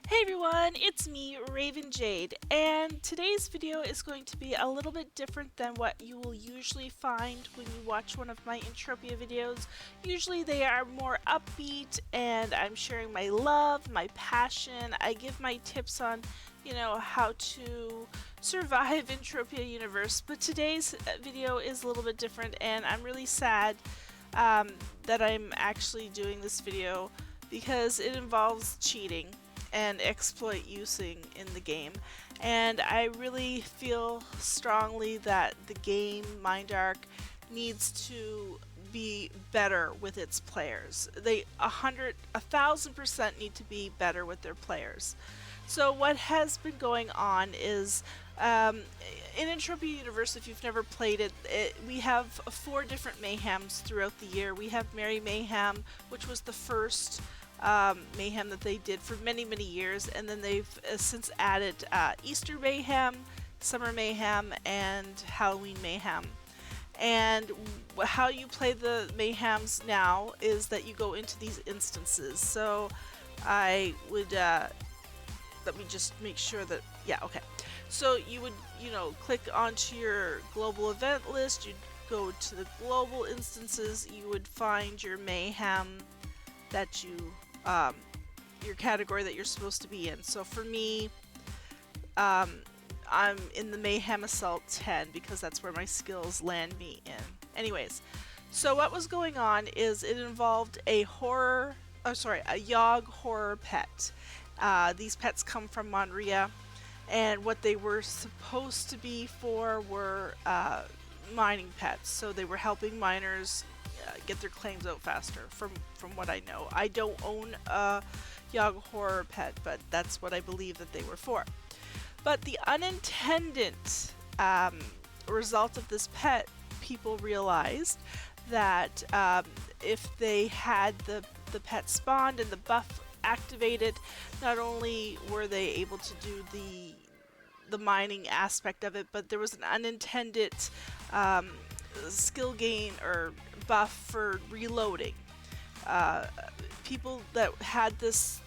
Hey everyone, it's me, RavenJade, and today's video is going to be a little bit different than what you will usually find when you watch one of my Entropia videos. Usually they are more upbeat and I'm sharing my love, my passion. I give my tips on, how to survive Entropia Universe, but today's video is a little bit different and I'm really sad that I'm actually doing this video because it involves cheating and exploit using in the game, and I really feel strongly that the game Mindark needs to be better with its players. They 1,000% need to be better with their players. So what has been going on is in Entropia Universe, if you've never played it, we have 4 different Mayhems throughout the year. We have Merry Mayhem, which was the first Mayhem that they did for many years, and then they've since added Easter Mayhem, Summer Mayhem, and Halloween Mayhem. And how you play the Mayhems now is that you go into these instances. So I would let me just make sure that, yeah, okay. So you would, click onto your global event list, you'd go to the global instances, you would find your Mayhem that you your category that you're supposed to be in. So for me, I'm in the Mayhem Assault 10 because that's where my skills land me in. Anyways, so what was going on is it involved a Yogg horror pet. These pets come from Monria, and what they were supposed to be for were mining pets. So they were helping miners get their claims out faster, from what I know. I don't own a Yogg horror pet, but that's what I believe that they were for. But the unintended result of this pet, people realized that if they had the pet spawned and the buff activated, not only were they able to do the mining aspect of it, but there was an unintended skill gain or buff for reloading. People that had this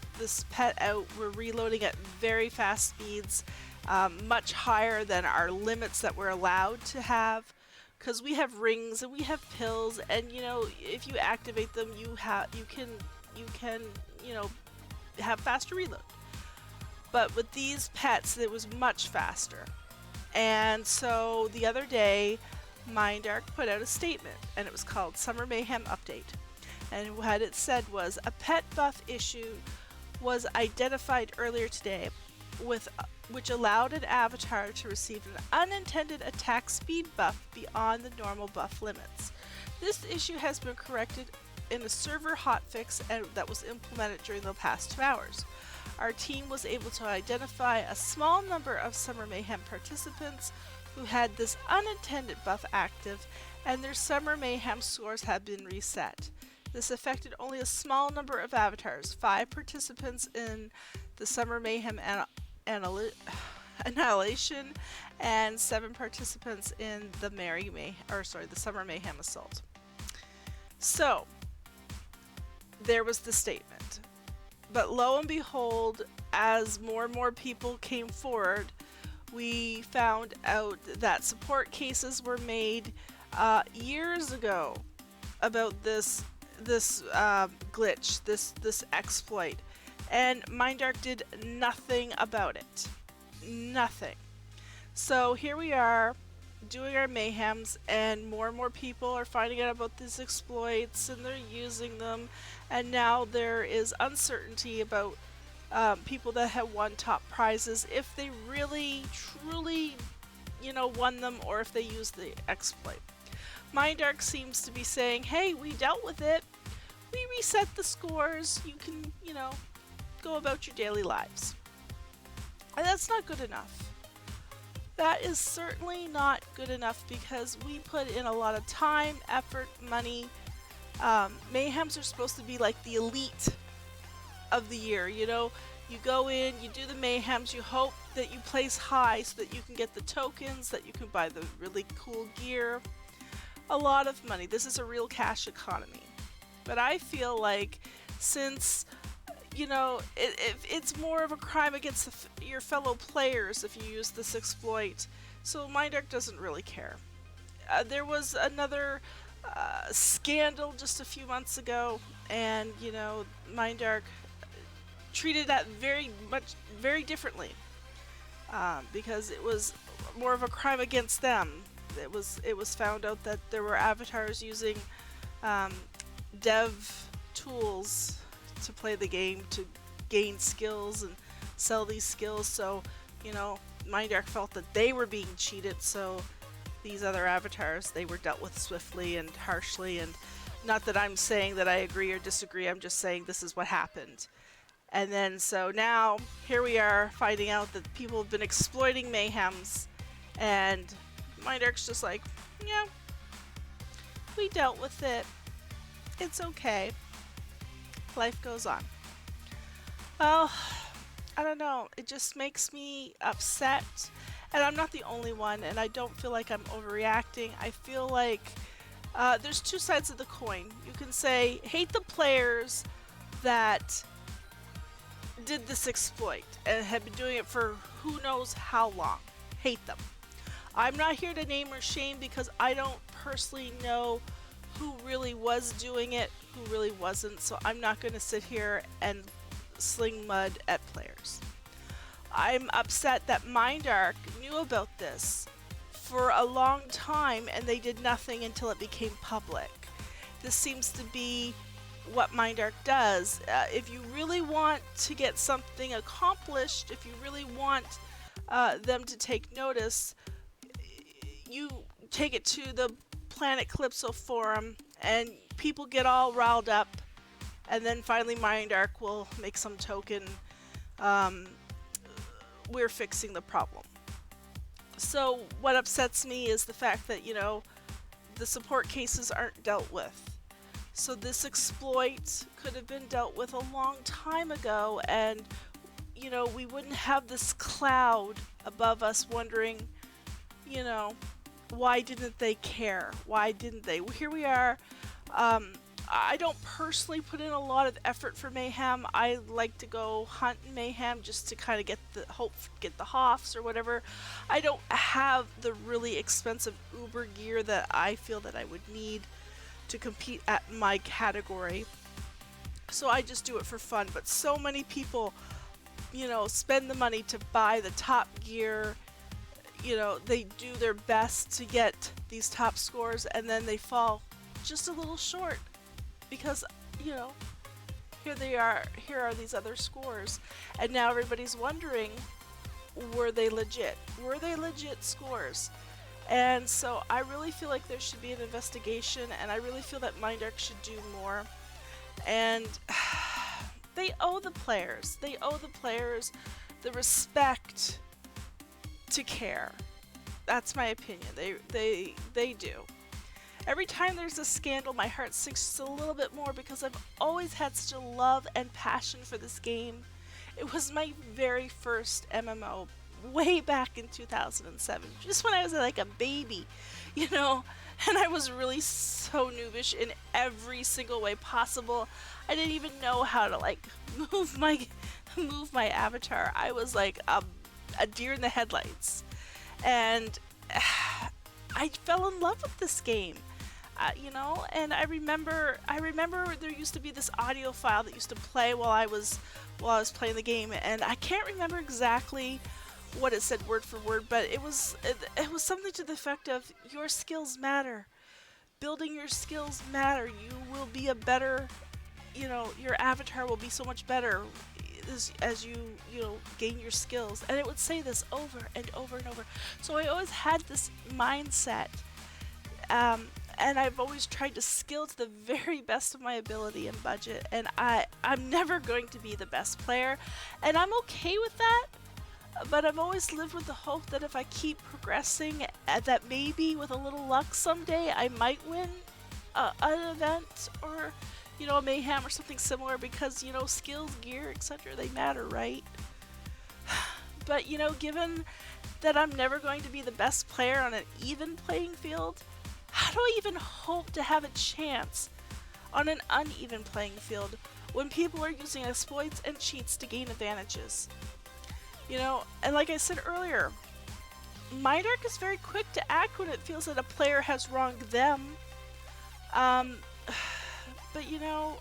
pet out were reloading at very fast speeds, much higher than our limits that we're allowed to have, because we have rings and we have pills, and if you activate them, you can have faster reload. But with these pets, it was much faster. And so the other day, Mindark put out a statement, and it was called Summer Mayhem Update. And what it said was, a pet buff issue was identified earlier today, which allowed an avatar to receive an unintended attack speed buff beyond the normal buff limits. This issue has been corrected in a server hotfix that was implemented during the past 2 hours. Our team was able to identify a small number of Summer Mayhem participants who had this unintended buff active, and their Summer Mayhem scores have been reset. This affected only a small number of avatars, 5 participants in the Summer Mayhem Annihilation, and 7 participants in the the Summer Mayhem Assault. So, there was the statement. But lo and behold, as more and more people came forward, we found out that support cases were made years ago about this glitch, this exploit, and Mindark did nothing about it. Nothing. So here we are doing our mayhems, and more people are finding out about these exploits, and they're using them, and now there is uncertainty about people that have won top prizes, if they really truly won them, or if they used the exploit. Mindark seems to be saying, hey, we dealt with it, we reset the scores, you can go about your daily lives. And that's not good enough. That is certainly not good enough, because we put in a lot of time, effort, money. Mayhems are supposed to be like the elite of the year. You go in, you do the Mayhems, you hope that you place high so that you can get the tokens, that you can buy the really cool gear. A lot of money. This is a real cash economy. But I feel like since you know, it's more of a crime against your fellow players if you use this exploit. So Mindark doesn't really care. There was another scandal just a few months ago, and you know, Mindark treated that very differently, because it was more of a crime against them. It was found out that there were avatars using dev tools to play the game to gain skills and sell these skills. So, you know, Mindark felt that they were being cheated, so these other avatars, they were dealt with swiftly and harshly. And not that I'm saying that I agree or disagree, I'm just saying this is what happened. And then so now here we are finding out that people have been exploiting Mayhems, and Mindark's just like, yeah, we dealt with it. It's okay. Life goes on. Well, I don't know. It just makes me upset. And I'm not the only one, and I don't feel like I'm overreacting. I feel like there's two sides of the coin. You can say, hate the players that did this exploit and have been doing it for who knows how long. Hate them. I'm not here to name or shame because I don't personally know who really was doing it, who really wasn't, so I'm not going to sit here and sling mud at players. I'm upset that Mindark knew about this for a long time and they did nothing until it became public. This seems to be what Mindark does. If you really want to get something accomplished, if you really want them to take notice, you take it to the Planet Calypso forum and people get all riled up, and then finally Mindark will make some token we're fixing the problem. So what upsets me is the fact that, you know, the support cases aren't dealt with. So this exploit could have been dealt with a long time ago, and you know, we wouldn't have this cloud above us wondering, you know, why didn't they care? Why didn't they? Here we are. I don't personally put in a lot of effort for Mayhem. I like to go hunt Mayhem just to kind of get the hoffs or whatever. I don't have the really expensive Uber gear that I feel that I would need to compete at my category. So I just do it for fun. But so many people, you know, spend the money to buy the top gear. You know, they do their best to get these top scores, and then they fall just a little short because, you know, here are these other scores, and now everybody's wondering, were they legit? Were they legit scores? And so I really feel like there should be an investigation, and I really feel that Mindark should do more. And they owe the players the respect to care. That's my opinion. They do. Every time there's a scandal, my heart sinks a little bit more because I've always had such a love and passion for this game. It was my very first MMO way back in 2007, just when I was like a baby, you know, and I was really so noobish in every single way possible. I didn't even know how to like move my avatar. I was like a deer in the headlights, and I fell in love with this game. You know, and I remember there used to be this audio file that used to play while I was playing the game, and I can't remember exactly what it said word for word, but it was something to the effect of, your skills matter. Building your skills matter. You will be a better, you know, your avatar will be so much better as you know, gain your skills. And it would say this over and over and over. So I always had this mindset. And I've always tried to skill to the very best of my ability and budget, and I'm never going to be the best player, and I'm okay with that, but I've always lived with the hope that if I keep progressing, that maybe with a little luck someday I might win an event, or, you know, a Mayhem or something similar, because, you know, skills, gear, etc., they matter, right? But, you know, given that I'm never going to be the best player on an even playing field, how do I even hope to have a chance on an uneven playing field when people are using exploits and cheats to gain advantages. You know, and like I said earlier, MindArc is very quick to act when it feels that a player has wronged them. But you know,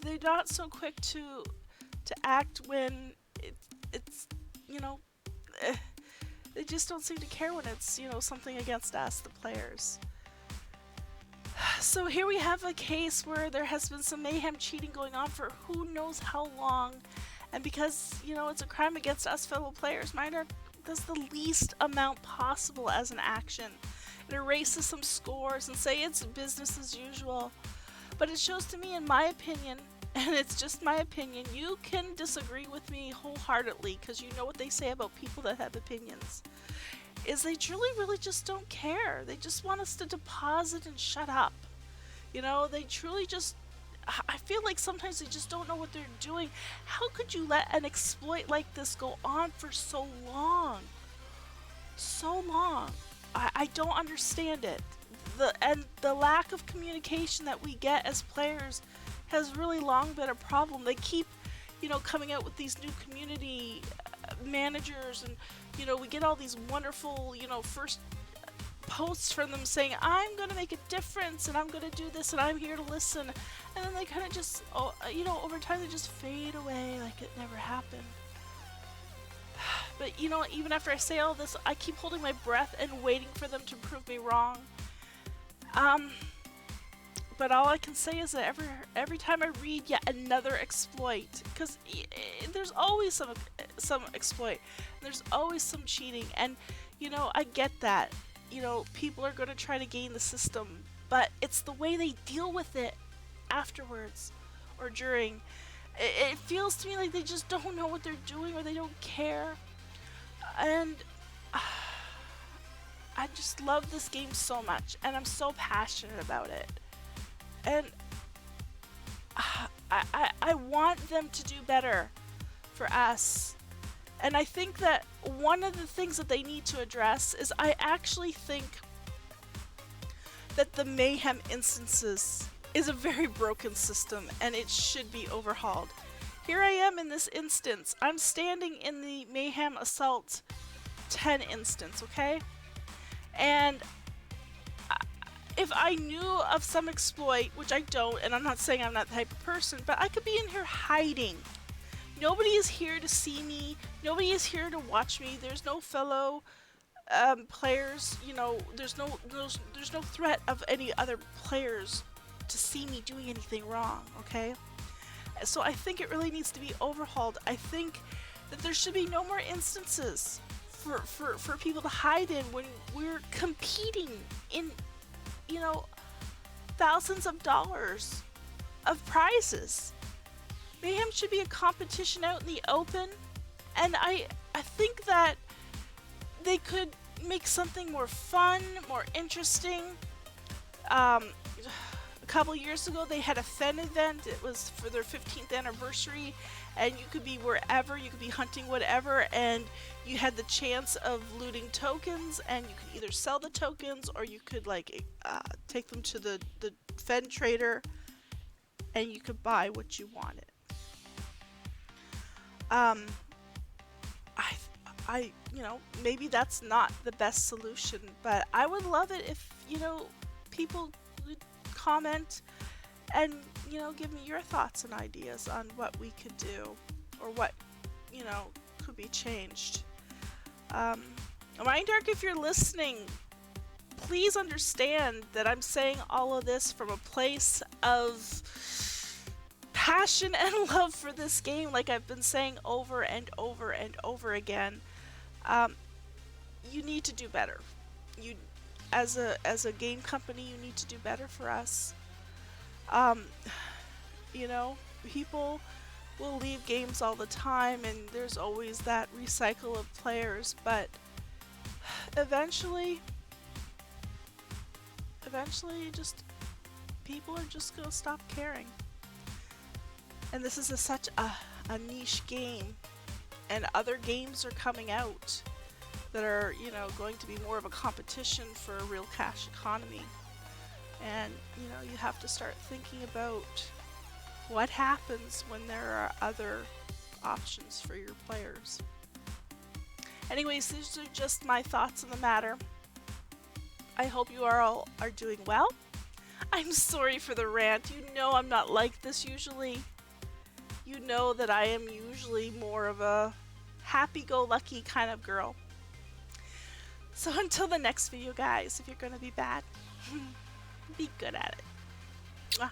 they're not so quick to act when it's you know, they just don't seem to care when it's, you know, something against us, the players. So here we have a case where there has been some mayhem cheating going on for who knows how long, and because, you know, it's a crime against us fellow players, MindArc does the least amount possible as an action. It erases some scores and say it's business as usual. But it shows to me, in my opinion, and it's just my opinion, you can disagree with me wholeheartedly because you know what they say about people that have opinions, is they truly really just don't care. They just want us to deposit and shut up. You know, they truly just, I feel like sometimes they just don't know what they're doing. How could you let an exploit like this go on for so long? So long. I don't understand it. The lack of communication that we get as players has really long been a problem. They keep, you know, coming out with these new community managers, and, you know, we get all these wonderful, you know, first posts from them saying, I'm going to make a difference and I'm going to do this and I'm here to listen. And then they kind of just, you know, over time they just fade away like it never happened. But, you know, even after I say all this, I keep holding my breath and waiting for them to prove me wrong. But all I can say is that every time I read yet another exploit, because there's always some exploit, there's always some cheating, and, you know, I get that. You know, people are going to try to game the system, but it's the way they deal with it afterwards or during. It feels to me like they just don't know what they're doing, or they don't care. And I just love this game so much, and I'm so passionate about it. And I want them to do better for us. And I think that one of the things that they need to address is, I actually think that the Mayhem instances is a very broken system and it should be overhauled. Here I am in this instance. I'm standing in the Mayhem Assault 10 instance, okay? And if I knew of some exploit, which I don't, and I'm not saying I'm not the type of person, but I could be in here hiding. Nobody is here to see me. Nobody is here to watch me. There's no fellow players. You know, there's no threat of any other players to see me doing anything wrong. Okay, so I think it really needs to be overhauled. I think that there should be no more instances for people to hide in when we're competing in, you know, thousands of dollars of prizes. Mayhem should be a competition out in the open, and I think that they could make something more fun, more interesting. A couple years ago they had a Fen event. It was for their 15th anniversary, and you could be wherever, you could be hunting whatever, and you had the chance of looting tokens, and you could either sell the tokens or you could like take them to the Fen trader and you could buy what you wanted. You know, maybe that's not the best solution, but I would love it if, you know, people would comment and, you know, give me your thoughts and ideas on what we could do or what, you know, could be changed. MindArc, if you're listening, please understand that I'm saying all of this from a place of passion and love for this game, like I've been saying over and over and over again. You need to do better. You, as a game company, you need to do better for us. You know, people will leave games all the time, and there's always that recycle of players, but eventually just people are just gonna stop caring. And this is such a niche game, and other games are coming out that are, you know, going to be more of a competition for a real cash economy. And, you know, you have to start thinking about What happens when there are other options for your players? Anyways, these are just my thoughts on the matter. I hope you all are doing well. I'm sorry for the rant. You know I'm not like this usually. You know that I am usually more of a happy-go-lucky kind of girl. So until the next video, guys, if you're going to be bad, be good at it. Mwah.